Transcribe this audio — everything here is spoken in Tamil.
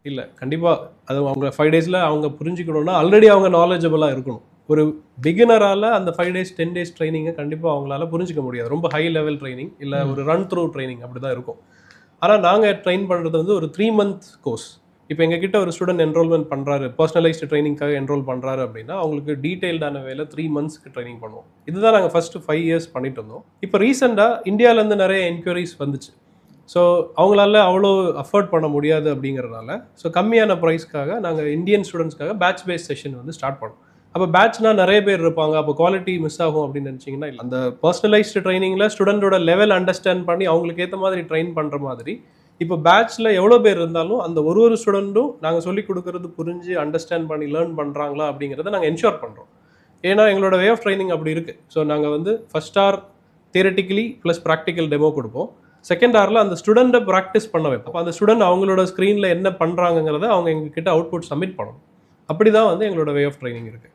இல்ல. கண்டிப்பா. அது அவங்க 5 டேஸ்ல அவங்க புரிஞ்சுக்கணும்னா, ஆல்ரெடி அவங்க நாலெட்ஜபிளா இருக்கணும். ஒரு பிகினரால அந்த 5 டேஸ், 10 டேஸ் ட்ரெய்னிங்க கண்டிப்பா அவங்களால புரிஞ்சுக்க முடியாது. ரொம்ப ஹை லெவல் ட்ரெய்னிங், இல்ல ம். ஒரு ரன் த்ரூ ட்ரெய்னிங் அப்படிதான் இருக்கும். ஆனா நாங்க ட்ரெயின் பண்றது வந்து ஒரு 3 மந்த் கோர்ஸ். இப்ப எங்ககிட்ட ஒரு ஸ்டூடண்ட் என்ரோல்மென்ட் பண்றாரு, பெர்சனலைஸ்டு ட்ரெய்னிங்காக என்ரோல் பண்றாரு அப்படின்னா, அவங்களுக்கு டீட்டெயில்டான வேல 3 மந்த்ஸ்க்கு ட்ரெய்னிங் பண்ணுவோம். இதுதான் நாங்க ஃபர்ஸ்ட் 5 இயர்ஸ் பண்ணிட்டு இருந்தோம். இப்ப ரீசென்ட்டா இந்தியாலருந்து நெறைய என்குயரீஸ் வந்துச்சு. ஸோ அவங்களால அவ்வளோ அஃபோர்ட் பண்ண முடியாது அப்படிங்கிறனால, ஸோ கம்மியான ப்ரைஸ்க்காக நாங்க இந்தியன் ஸ்டூடண்ட்ஸ்க்காக பேட்ச் பேஸ் செஷன் வந்து ஸ்டார்ட் பண்ணோம். அப்ப பேட்ச்னா நெறைய பேர் இருப்பாங்க. அப்ப குவாலிட்டி மிஸ் ஆகும் அப்படின்னு நெனச்சீங்கன்னா இல்ல. அந்த பெர்சனலைஸ்டு ட்ரெய்னிங்ல ஸ்டூடண்டோட லெவல் அண்டர்ஸ்டாண்ட் பண்ணி அவங்களுக்கு ஏத்த மாதிரி ட்ரெயின் பண்ற மாதிரி, இப்ப பேட்ச்ல எவ்வளோ பேர் இருந்தாலும், அந்த ஒரு ஸ்டூடண்ட்டும் நாங்க சொல்லிக் குடுக்குறது புரிஞ்சு, அண்டர்ஸ்டாண்ட் பண்ணி லேர்ன் பண்றாங்களா அப்படிங்கிறத நாங்க என்ஷூர் பண்றோம். ஏன்னா எங்களோட வே ஆஃப் ட்ரெய்னிங் அப்படி இருக்கு. ஸோ நாங்க வந்து first hour theoretically plus practical demo குடுப்போம். செகண்ட் ஹார்ல அந்த ஸ்டூடண்ட்ட பிராக்டிஸ் பண்ண வைப்போம். அப்ப அந்த ஸ்டூடண்ட் அவங்களோட ஸ்க்ரீன்ல என்ன பண்றாங்கங்கிறத அவங்க எங்ககிட்ட அவுட்புட் சப்மிட் பண்ணணும். அப்படிதான் வந்து எங்களோட வே ஆஃப் ட்ரெய்னிங் இருக்கு.